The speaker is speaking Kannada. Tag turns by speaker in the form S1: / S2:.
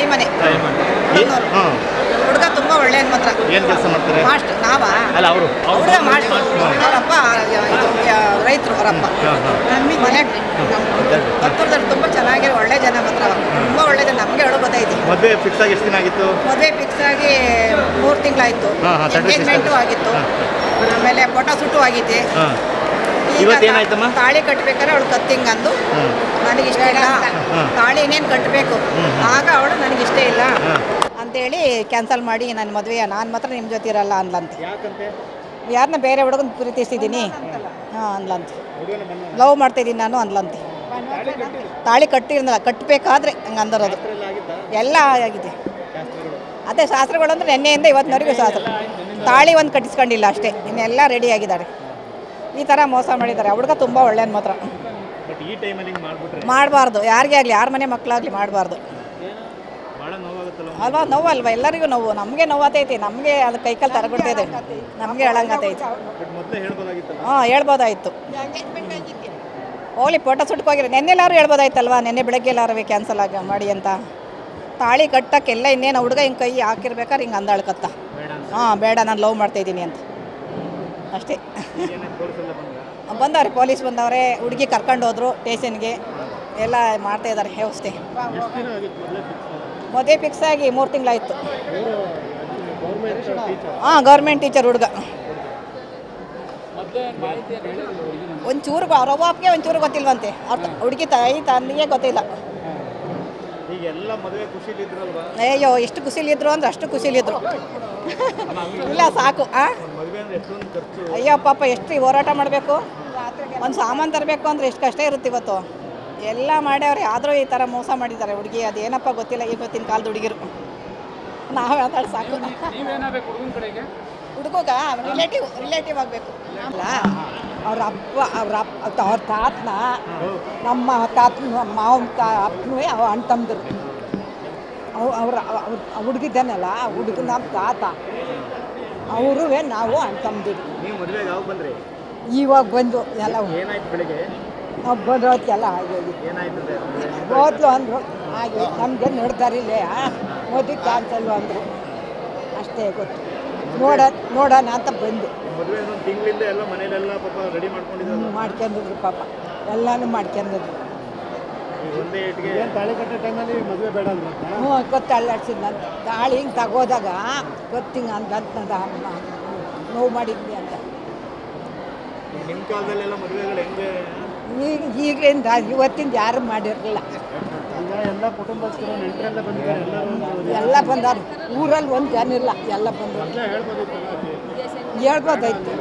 S1: ತಾಯಿ ಮನೆ ಹುಡುಗ ತುಂಬಾ ಒಳ್ಳೆ ಮಾತ್ರ.
S2: ಏನು ಕೆಲಸ ಮಾಡ್ತಾರೆ?
S1: ಮಾಸ್ಟರ್ ನಾವಾ?
S2: ಅಲ್ಲ ಅವರು
S1: ಹುಡುಗ ಮಾಸ್ಟರ್. ಅವರಪ್ಪ ರೈತರು. ಅವರಪ್ಪ ಮನೆ ಹತ್ತೂರದಲ್ಲಿ ತುಂಬಾ ಚೆನ್ನಾಗಿರೋ ಒಳ್ಳೆ ಜನ ಮಾತ್ರ. ತುಂಬಾ ಒಳ್ಳೆ ಜನ. ನಮಗೆ ಹೇಳೋ ಗೊತ್ತಾಯ್ತು.
S2: ಮದುವೆ ಫಿಕ್ಸ್ ಆಗಿ ಎಷ್ಟು ದಿನ ಆಗಿತ್ತು?
S1: ಮದುವೆ ಫಿಕ್ಸ್ ಆಗಿ 3 ತಿಂಗಳಾಯ್ತು. ಎಂಗೇಜ್ಮೆಂಟು ಆಗಿತ್ತು. ಆಮೇಲೆ ಫೋಟೋ ಶೂಟು ಆಗೈತೆ.
S2: ಇವತ್ತೇನಾಯ್ತಮ್ಮ?
S1: ತಾಳಿ ಕಟ್ಟಬೇಕಾದ್ರೆ ಅವಳು ಕತ್ತಿಂಗ್ ಅಂದು ನನಗೆ ಇಷ್ಟ ಇಲ್ಲ, ತಾಳಿ ಇನ್ನೇನು ಕಟ್ಟಬೇಕು, ಆಗ ಅವಳು ನನಗಿಷ್ಟ ಇಲ್ಲ ಅಂತೇಳಿ ಕ್ಯಾನ್ಸಲ್ ಮಾಡಿ ನನ್ನ ಮದುವೆ ನಾನು ಮಾತ್ರ ನಿಮ್ಮ ಜೊತೆ ಇರಲ್ಲ ಅಂದ್ಲಂತೆ. ಯಾರನ್ನ ಬೇರೆ ಹುಡುಗನ ಪ್ರೀತಿಸ್ತಿದ್ದೀನಿ ಅಂದ್ಲಂತೆ. ಲವ್ ಮಾಡ್ತಾಯಿದ್ದೀನಿ ನಾನು ಅಂದ್ಲಂತೆ. ತಾಳಿ ಕಟ್ಟಿರಲ್ಲ, ಕಟ್ಟಬೇಕಾದ್ರೆ ಹಂಗೆ ಅಂದರೋದು ಎಲ್ಲ ಆಗಿದೆ. ಅದೇ ಶಾಸ್ತ್ರಗಳು ಅಂದರೆ ನೆನ್ನೆಯಿಂದ ಇವತ್ತಿನವರೆಗೂ ಶಾಸ್ತ್ರ. ತಾಳಿ ಒಂದು ಕಟ್ಟಿಸ್ಕೊಂಡಿಲ್ಲ ಅಷ್ಟೇ, ಇನ್ನೆಲ್ಲ ರೆಡಿ ಆಗಿದ್ದಾರೆ. ಈ ಥರ ಮೋಸ ಮಾಡಿದ್ದಾರೆ. ಹುಡುಗ ತುಂಬ ಒಳ್ಳೆಯ ಮಾತ್ರ. ಮಾಡಬಾರ್ದು, ಯಾರಿಗೇ ಆಗಲಿ, ಯಾರ ಮನೆ ಮಕ್ಕಳಾಗಲಿ ಮಾಡಬಾರ್ದು ಅಲ್ವಾ? ನೋವಲ್ವ? ಎಲ್ಲರಿಗೂ ನೋವು. ನಮಗೆ ನೋವಾತೈತಿ, ನಮಗೆ ಅದು ಕೈಕಾಲು ತರಗೊಡ್ತೈತೆ, ನಮಗೆ ಹೇಳಂಗತೈತಿ. ಹೇಳ್ಬೋದಾಯಿತು. ಹೋಗ್ಲಿ, ಫೋಟೋ ಸುಟ್ಕೋಗಿರಿ. ನೆನ್ನೆಲ್ಲಾರು ಹೇಳ್ಬೋದಾಯ್ತಲ್ವ? ನೆನ್ನೆ ಬೆಳಗ್ಗೆ ಎಲ್ಲಾರು ಕ್ಯಾನ್ಸಲ್ ಮಾಡಿ ಅಂತ. ತಾಳಿ ಕಟ್ಟಕ್ಕೆಲ್ಲ ಇನ್ನೇನು ಹುಡುಗ ಹಿಂಗೆ ಕೈ ಹಾಕಿರ್ಬೇಕಾದ್ರೆ ಹಿಂಗೆ ಅಂದಾಳ್ಕತ್ತ. ಬೇಡ, ನಾನು ಲವ್ ಮಾಡ್ತಾಯಿದ್ದೀನಿ ಅಂತ ಅಷ್ಟೇ. ಬಂದವ್ರೆ, ಪೊಲೀಸ್ ಬಂದವ್ರೆ. ಹುಡುಗಿ ಕರ್ಕೊಂಡು ಹೋದ್ರು ಸ್ಟೇಷನ್ಗೆ. ಎಲ್ಲ ಮಾಡ್ತಾಯಿದ್ದಾರೆ ವ್ಯವಸ್ಥೆ. ಮದುವೆ ಫಿಕ್ಸ್ ಆಗಿ 3 ತಿಂಗಳಾಯಿತು. ಗೌರ್ಮೆಂಟ್ ಟೀಚರ್ ಹುಡುಗ. ಒಂಚೂರು ಅವ್ರ ಅಪ್ಪಗೆ ಒಂಚೂರು ಗೊತ್ತಿಲ್ವಂತೆ. ಅವ್ರ ಹುಡುಗಿ ತಾಯಿ ತಂದೆಗೆ ಗೊತ್ತಿಲ್ಲ. ಅಯ್ಯೋ, ಎಷ್ಟು ಖುಷಿಲಿದ್ರು ಅಂದ್ರೆ ಅಷ್ಟು ಖುಷಿಲಿದ್ರು. ಇಲ್ಲ ಸಾಕು. ಅಯ್ಯೋ ಪಾಪ, ಎಷ್ಟು ಹೋರಾಟ ಮಾಡಬೇಕು. ಒಂದು ಸಾಮಾನು ತರಬೇಕು ಅಂದರೆ ಎಷ್ಟು ಕಷ್ಟ ಇರುತ್ತೆ ಇವತ್ತು. ಎಲ್ಲ ಮಾಡ್ಯವ್ರೆ, ಆದರೂ ಈ ಥರ ಮೋಸ ಮಾಡಿದ್ದಾರೆ ಹುಡುಗಿ. ಅದೇನಪ್ಪ ಗೊತ್ತಿಲ್ಲ ಇವತ್ತಿನ ಕಾಲದ ಹುಡುಗಿರು. ನಾವು ಮಾತಾಡಿ ಸಾಕು. ಹುಡುಗ ರಿಲೇಟಿವ್ ಆಗಬೇಕು. ಅಲ್ಲ, ಅವ್ರ ತಾತನ ನಮ್ಮ ತಾತನ ಮಾವನ ಅಪ್ಪನೂ ಅಣ್ಣ ತಮ್ಮದ್ರು. ಅವ್ರ ಹುಡುಗಿದ್ದಾನಲ್ಲ, ಹುಡುಗನ ನಮ್ಮ ತಾತ ಅವರು ನಾವು ಅಣ್ಣ ತಮ್ಮದಿರು. ಇವಾಗ ಬಂದು ಎಲ್ಲ ನಾವು ಬಂದ್ರೋದಕ್ಕೆಲ್ಲ ಹೋದ್ಲು ಅಂದರು. ಹಾಗೆ ನಮಗೆ ನೋಡ್ತಾರಿಲ್ಲ, ಮದುವೆ ಕ್ಯಾನ್ಸಲ್ ಅಂದರು ಅಷ್ಟೇ ಗೊತ್ತು. ನೋಡೋಣ ಅಂತ ಬಂದು ಮಾಡ್ಕೊಂಡಿದ್ರು ಪಾಪ. ಎಲ್ಲನೂ ಮಾಡ್ಕೊಂಡಿದ್ರು. ಗೊತ್ತಾಡ್ಸಿದ್ ನಾನು ತಾಳಿ ಹಿಂಗೆ ತಗೋದಾಗ ಗೊತ್ತಿಂಗ ಅಂತ ನೋವು ಮಾಡಿದ್ವಿ ಅಂತ. ಈಗಲಿಂದ ಇವತ್ತಿಂದ ಯಾರು ಮಾಡಿರಲಿಲ್ಲ. ಎಲ್ಲ ಬಂದಾರ. ಊರಲ್ಲಿ ಒಂದು ಜನ ಇಲ್ಲ, ಎಲ್ಲ ಬಂದರು. ಹೇಳ್ಬೋದಾಯ್ತು.